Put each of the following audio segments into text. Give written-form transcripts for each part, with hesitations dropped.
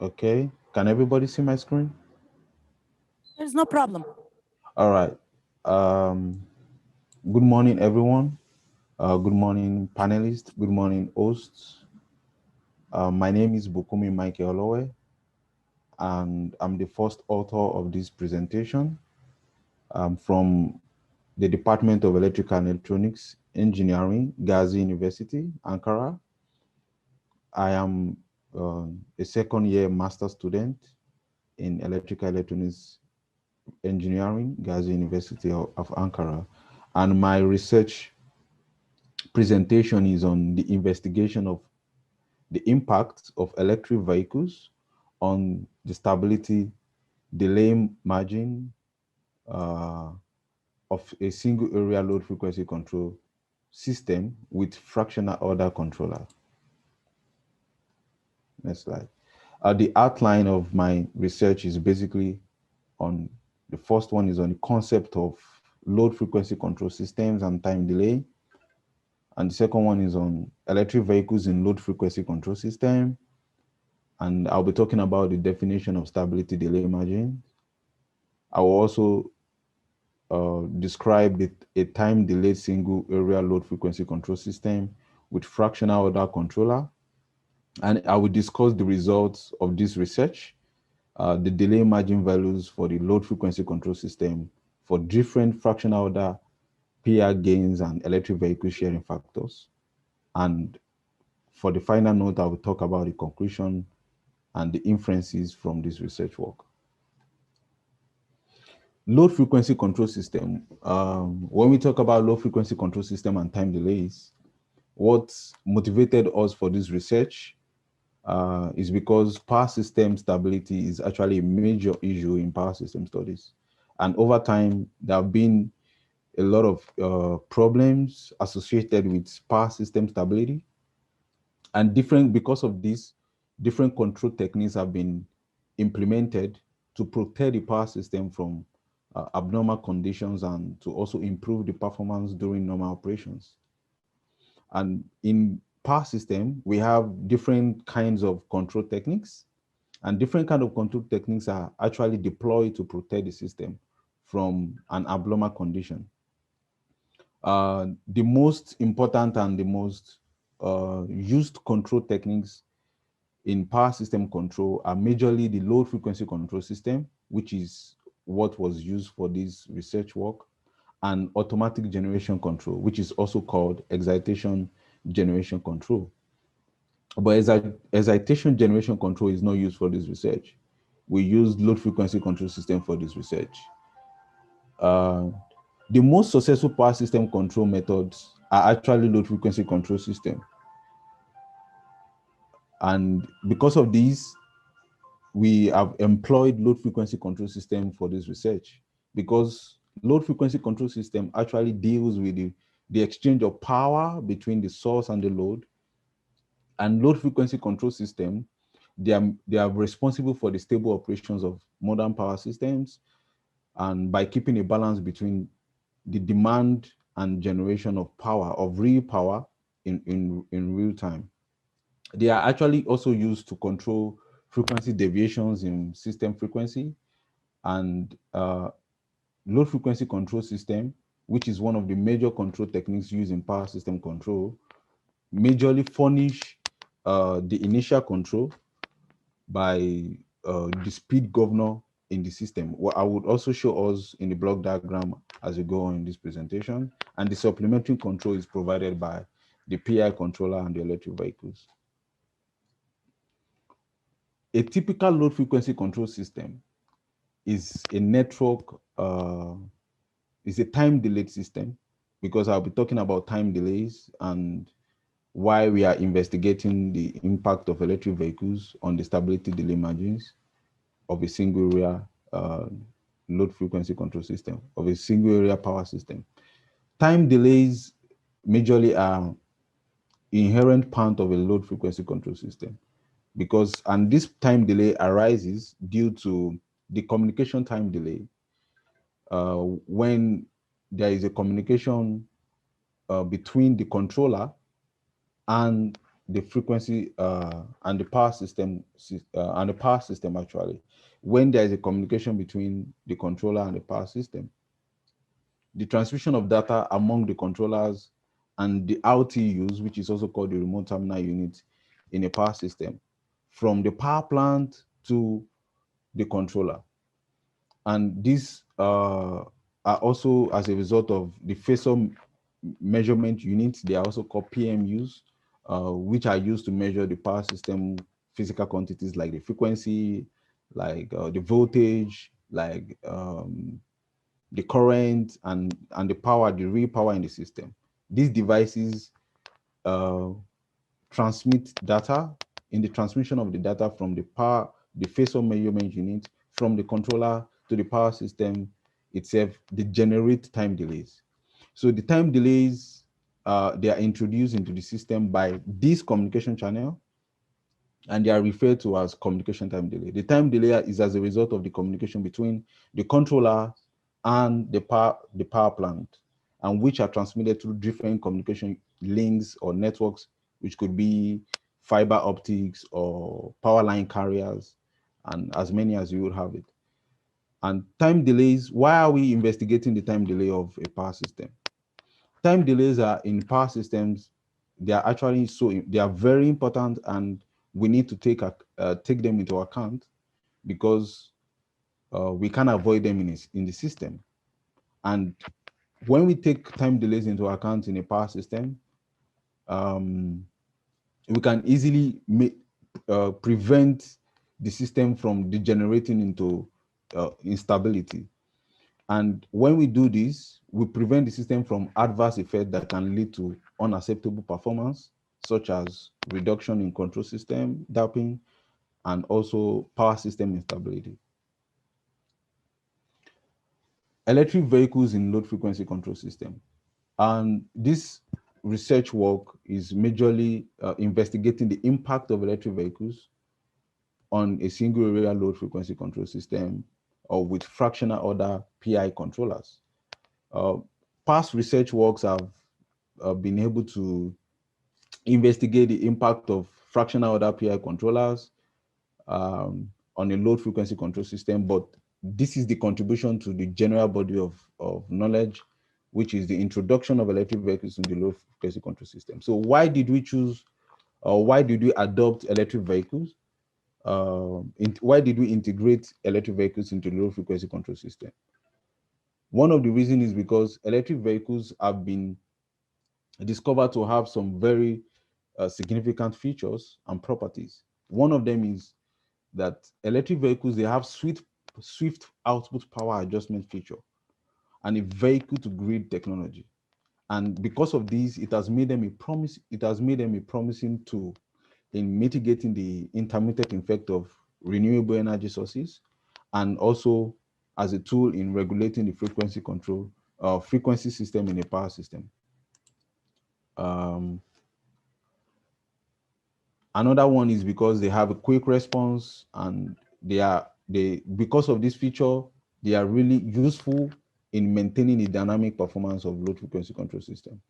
Okay. Can everybody see my screen? There's no problem. All right. Um, Good morning, everyone. Good morning, panelists. Good morning, hosts. My name is Bukunmi Micheal Olowe, and I'm the first author of this presentation from the Department of Electrical and Electronics Engineering, Gazi University, Ankara. I am a second year master student in Electrical Electronics Engineering, Gazi University of Ankara. And my research presentation is on the investigation of the impact of electric vehicles on the stability delay margin uh, of a single area load frequency control system with fractional order controller. Next slide. The outline of my research is basically on the first one is on the concept of load frequency control systems and time delay. And the second one is on electric vehicles in load frequency control system. And I'll be talking about the definition of stability delay margin. I will also describe a time delayed single area load frequency control system with fractional order controller. And I will discuss the results of this research, the delay margin values for the load frequency control system for different fractional order PR gains and electric vehicle sharing factors. And for the final note, I will talk about the conclusion and the inferences from this research work. Load frequency control system. When we talk about low frequency control system and time delays, what motivated us for this research is because power system stability is actually a major issue in power system studies. And over time, there have been a lot of problems associated with power system stability. And because of this, different control techniques have been implemented to protect the power system from abnormal conditions and to also improve the performance during normal operations. And in power system, we have different kinds of control techniques, and different kind of control techniques are actually deployed to protect the system from an abnormal condition. The most important and the most used control techniques in power system control are majorly the low frequency control system, which is what was used for this research work, and automatic generation control, which is also called excitation generation control. But excitation generation control is not used for this research. We use low frequency control system for this research. Uh, the most successful power system control methods are actually low frequency control system. And because of these, we have employed low frequency control system for this research, because low frequency control system actually deals with the exchange of power between the source and the load. And low frequency control system, they are responsible for the stable operations of modern power systems, and by keeping a balance between the demand and generation of power, of real power in real time. They are actually also used to control frequency deviations in system frequency. And low frequency control system, which is one of the major control techniques used in power system control, majorly furnish the initial control by the speed governor in the system. What I would also show us in the block diagram as we go on in this presentation. And the supplementary control is provided by the PI controller and the electric vehicles. A typical low frequency control system is a network, is a time delayed system, because I'll be talking about time delays and why we are investigating the impact of electric vehicles on the stability delay margins of a single area load frequency control system, of a single area power system. Time delays majorly are inherent part of a load frequency control system, and this time delay arises due to the communication time delay. When there is a communication between the controller and the frequency and the power system actually, when there is a communication between the controller and the power system. The transmission of data among the controllers and the RTUs, which is also called the remote terminal unit in a power system, from the power plant to the controller. And these are also as a result of the phasor measurement units. They are also called PMUs, which are used to measure the power system physical quantities like the frequency, like the voltage, like the current and the power, the real power in the system. These devices transmit data. In the transmission of the data from the phasor measurement unit from the controller to the power system itself, they generate time delays. So the time delays, they are introduced into the system by this communication channel, and they are referred to as communication time delay. The time delay is as a result of the communication between the controller and the power plant, and which are transmitted through different communication links or networks, which could be fiber optics or power line carriers, and as many as you would have it. And time delays, why are we investigating the time delay of a power system? Time delays are in power systems, they are actually they are very important, and we need to take them into account because we can't avoid them in the system. And when we take time delays into account in a power system, we can easily prevent the system from degenerating into instability. And when we do this, we prevent the system from adverse effects that can lead to unacceptable performance, such as reduction in control system, damping, and also power system instability. Electric vehicles in low frequency control system. And this research work is majorly investigating the impact of electric vehicles on a single area low frequency control system or with fractional order PI controllers. Past research works have been able to investigate the impact of fractional order PI controllers on a low frequency control system, but this is the contribution to the general body of knowledge, which is the introduction of electric vehicles in the low frequency control system. So why did we choose, or why did we adopt electric vehicles? Why did we integrate electric vehicles into the low frequency control system? One of the reasons is because electric vehicles have been discovered to have some very significant features and properties. One of them is that electric vehicles, they have swift output power adjustment feature and a vehicle to grid technology. And because of this, it has made them a promising tool in mitigating the intermittent effect of renewable energy sources, and also as a tool in regulating the frequency system in a power system. Another one is because they have a quick response, and because of this feature, they are really useful in maintaining the dynamic performance of low frequency control system.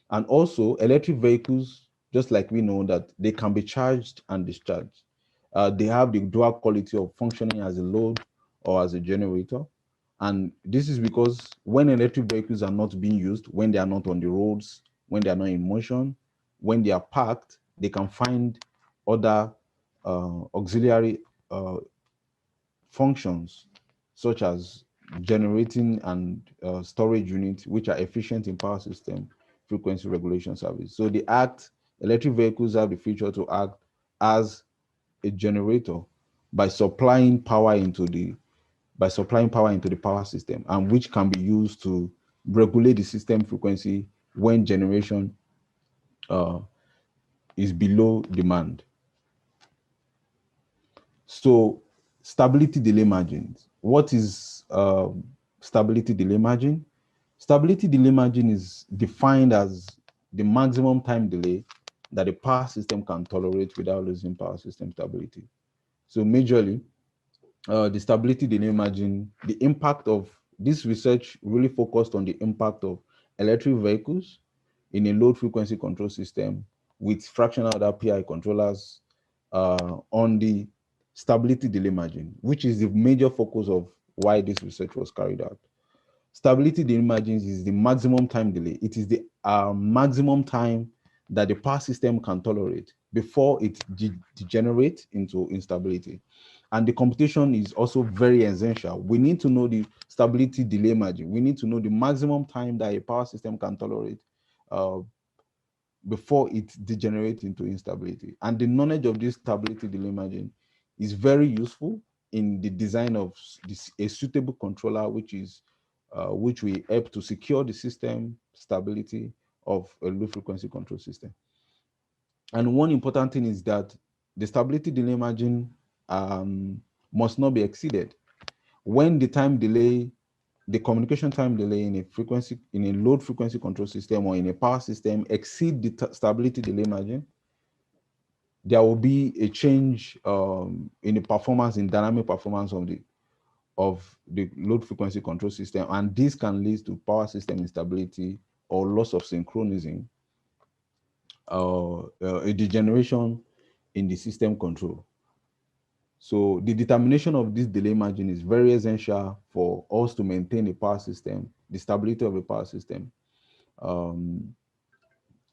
And also electric vehicles, just like we know that they can be charged and discharged. They have the dual quality of functioning as a load or as a generator. And this is because when electric vehicles are not being used, when they are not on the roads, when they are not in motion, when they are parked, they can find other auxiliary functions, such as generating and storage units, which are efficient in power system frequency regulation service. So electric vehicles have the feature to act as a generator by supplying power into the power system, and which can be used to regulate the system frequency when generation is below demand. So stability delay margins. What is stability delay margin? Stability delay margin is defined as the maximum time delay that a power system can tolerate without losing power system stability. So majorly, the stability delay margin, the impact of this research really focused on the impact of electric vehicles in a low frequency control system with fractional order PI controllers on the stability delay margin, which is the major focus of why this research was carried out. Stability delay margins is the maximum time delay. It is the maximum time that the power system can tolerate before it degenerates into instability. And the computation is also very essential. We need to know the stability delay margin. We need to know the maximum time that a power system can tolerate before it degenerates into instability. And the knowledge of this stability delay margin is very useful in the design of a suitable controller, which will help to secure the system stability of a low frequency control system. And one important thing is that the stability delay margin must not be exceeded. When the time delay, the communication time delay in a load frequency control system or in a power system exceed the stability delay margin, there will be a change in the performance, in dynamic performance of the load frequency control system, and this can lead to power system instability or loss of synchronism, a degeneration in the system control. So the determination of this delay margin is very essential for us to maintain a power system, the stability of a power system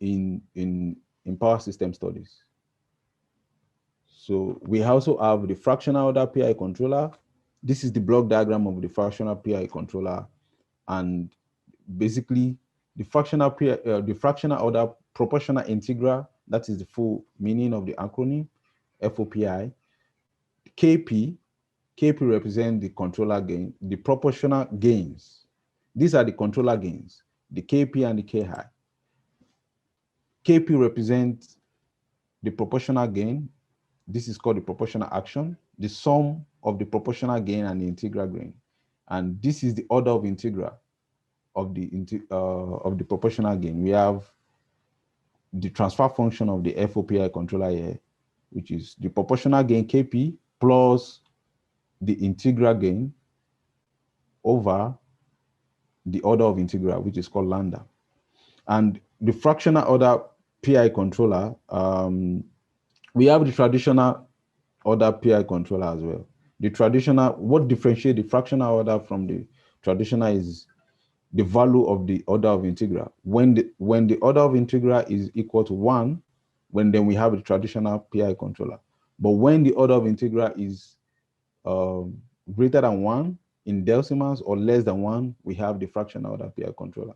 in power system studies. So we also have the fractional order PI controller. This is the block diagram of the fractional PI controller, and basically the fractional order proportional integral, that is the full meaning of the acronym FOPI. KP represents the controller gain, the proportional gains. These are the controller gains, the KP and the KI. KP represents the proportional gain. This is called the proportional action, the sum of the proportional gain and the integral gain. And this is the order of integral of the proportional gain. We have the transfer function of the FOPI controller here, which is the proportional gain KP plus the integral gain over the order of integral, which is called lambda. And the fractional order PI controller, we have the traditional order PI controller as well. The traditional, what differentiates the fractional order from the traditional is the value of the order of integral. When the order of integral is equal to 1, then we have the traditional PI controller. But when the order of integral is greater than 1 in decimals or less than 1, we have the fractional order PI controller.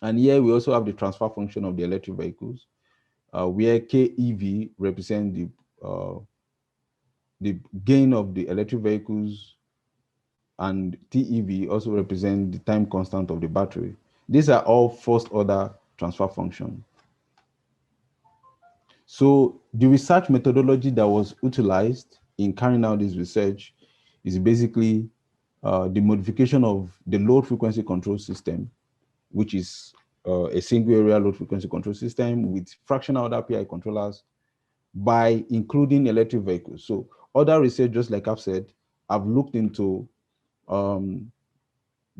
And here we also have the transfer function of the electric vehicles, where KEV represents the gain of the electric vehicles, and TEV also represents the time constant of the battery. These are all first order transfer functions. So the research methodology that was utilized in carrying out this research is basically the modification of the load frequency control system, which is a single area load frequency control system with fractional order PI controllers, by including electric vehicles. So other research, just like I've said, I've looked into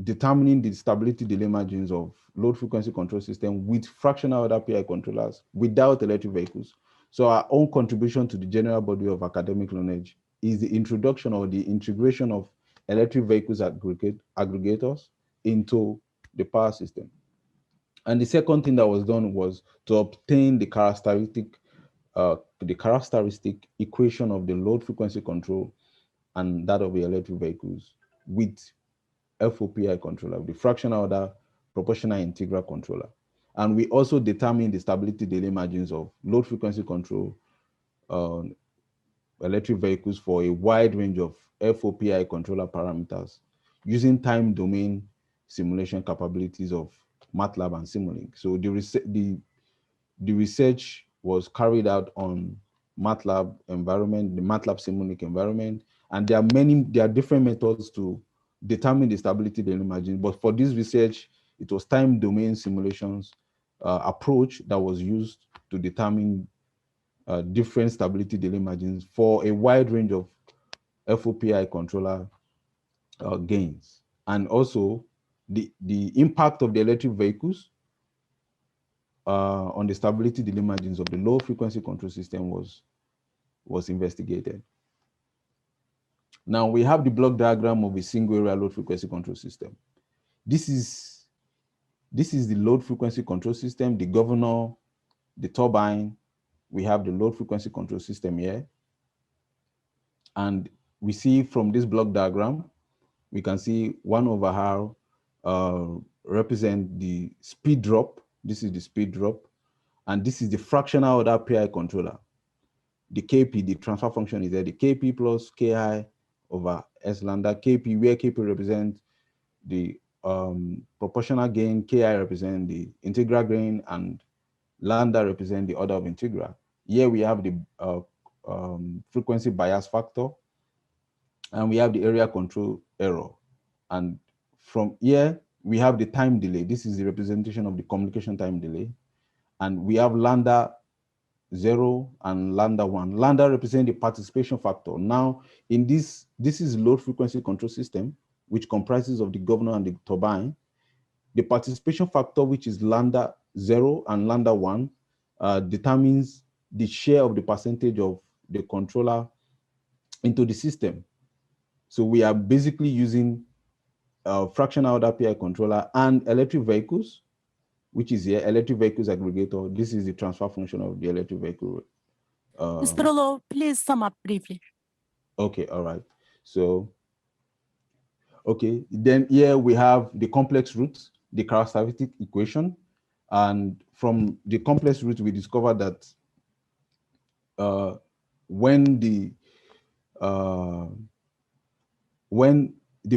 determining the stability delay margins of load frequency control system with fractional order PI controllers without electric vehicles. So our own contribution to the general body of academic knowledge is the introduction or the integration of electric vehicles aggregators into the power system. And the second thing that was done was to obtain the characteristic equation of the load frequency control and that of the electric vehicles with FOPI controller, the fractional order proportional integral controller. And we also determine the stability delay margins of load frequency control electric vehicles for a wide range of FOPI controller parameters using time domain simulation capabilities of MATLAB and Simulink. So the research was carried out on MATLAB environment, the MATLAB Simulink environment, and there are different methods to determine the stability delay margin. But for this research, it was time domain simulations approach that was used to determine different stability delay margins for a wide range of FOPI controller gains. And also the impact of the electric vehicles on the stability delay margins of the low frequency control system was investigated. Now we have the block diagram of a single area load frequency control system. This is the load frequency control system, the governor, the turbine. We have the load frequency control system here. And we see from this block diagram, we can see 1 over R represent the speed drop. This is the speed drop. And this is the fractional order PI controller. The KP, the transfer function is there, the KP plus KI over S lambda, KP, where KP represents the proportional gain, KI represent the integral gain, and lambda represent the order of integral. Here we have the frequency bias factor, and we have the area control error. And from here, we have the time delay. This is the representation of the communication time delay. And we have lambda 0 and lambda 1. Lambda represents the participation factor. Now, in this is load frequency control system, which comprises of the governor and the turbine. The participation factor, which is lambda 0 and lambda 1, determines the share of the percentage of the controller into the system. So we are basically using fractional order PI controller and electric vehicles, which is here, electric vehicles aggregator. This is the transfer function of the electric vehicle. Mr. Olowe, please sum up briefly. Okay, all right. So, okay, then here we have the complex root, the characteristic equation. And from the complex root, we discovered that when the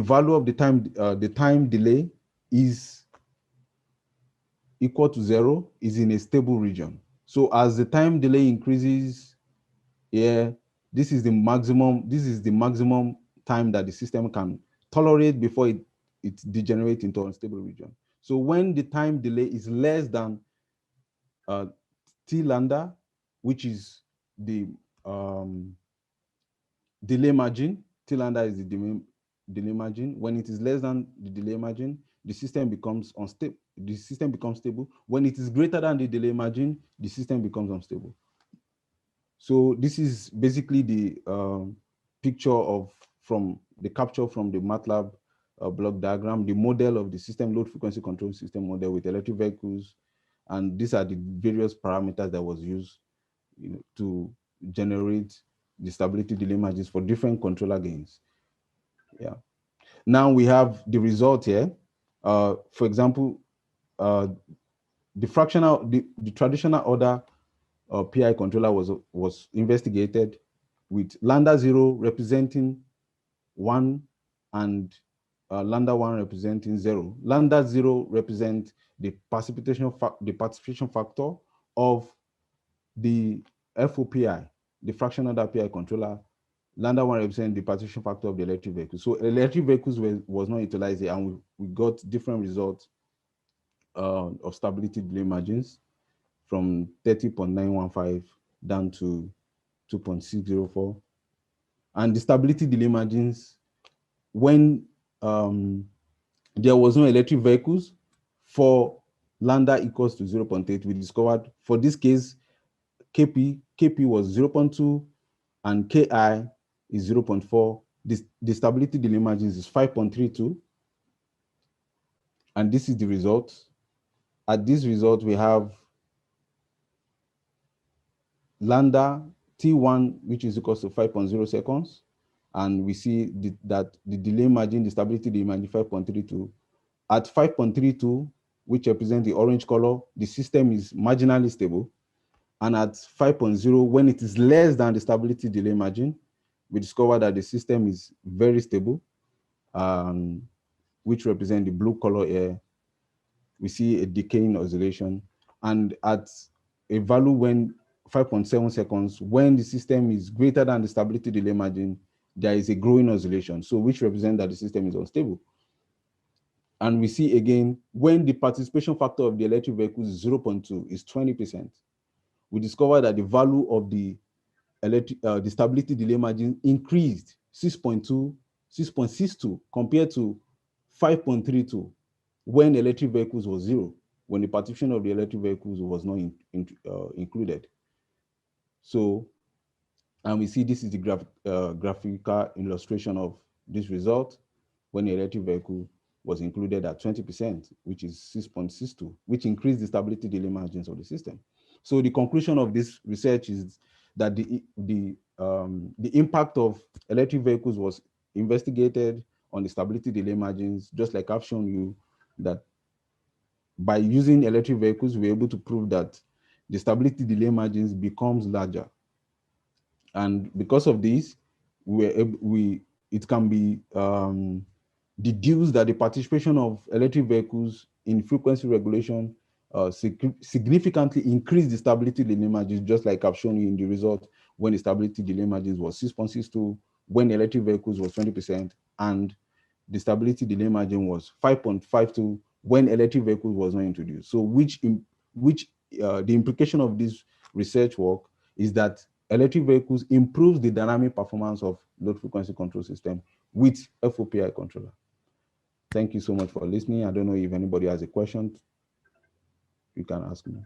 value of the time delay is equal to 0, is in a stable region. So as the time delay increases here, this is the maximum time that the system can tolerate before it degenerates into an unstable region. So when the time delay is less than T lambda, which is the delay margin, T lambda is the delay margin. When it is less than the delay margin, the system becomes unstable. The system becomes stable. When it is greater than the delay margin, the system becomes unstable. So this is basically the picture from the capture from the MATLAB block diagram, the model of the system load frequency control system model with electric vehicles. And these are the various parameters that was used, to generate the stability delay margins for different controller gains. Yeah. Now we have the result here. For example, the traditional order PI controller was investigated with lambda 0 representing 1 and lambda 1 representing 0. Lambda 0 represents the participation factor of the FOPI, the fractional order PI controller. Lambda 1 represents the participation factor of the electric vehicles. So electric vehicles was not utilized here, and we got different results of stability delay margins from 30.915 down to 2.604. And the stability delay margins, when there was no electric vehicles, for lambda equals to 0.8, we discovered for this case, KP was 0.2 and KI is 0.4. The stability delay margins is 5.32. And this is the result. At this result, we have lambda T1, which is equal to 5.0 seconds. And we see that the delay margin, the stability delay margin, 5.32. At 5.32, which represents the orange color, the system is marginally stable. And at 5.0, when it is less than the stability delay margin, we discover that the system is very stable, which represent the blue color here. We see a decaying oscillation. And at a value when 5.7 seconds, when the system is greater than the stability delay margin, there is a growing oscillation, so which represents that the system is unstable. And we see again, when the participation factor of the electric vehicles is 0.2, is 20%, we discover that the value of the stability delay margin increased 6.62 compared to 5.32 when electric vehicles was 0. when the participation of the electric vehicles was not included. So, and we see this is the graphical illustration of this result when the electric vehicle was included at 20%, which is 6.62, which increased the stability delay margins of the system. So the conclusion of this research is that the impact of electric vehicles was investigated on the stability delay margins, just like I've shown you, that by using electric vehicles, we're able to prove that the stability delay margins becomes larger. And because of this, it can be deduced that the participation of electric vehicles in frequency regulation significantly increased the stability delay margins, just like I've shown you in the result, when the stability delay margins was 6.62, when electric vehicles was 20%, and the stability delay margin was 5.52 when electric vehicles was not introduced. So the implication of this research work is that electric vehicles improves the dynamic performance of load frequency control system with FOPI controller. Thank you so much for listening. I don't know if anybody has a question. You can ask me.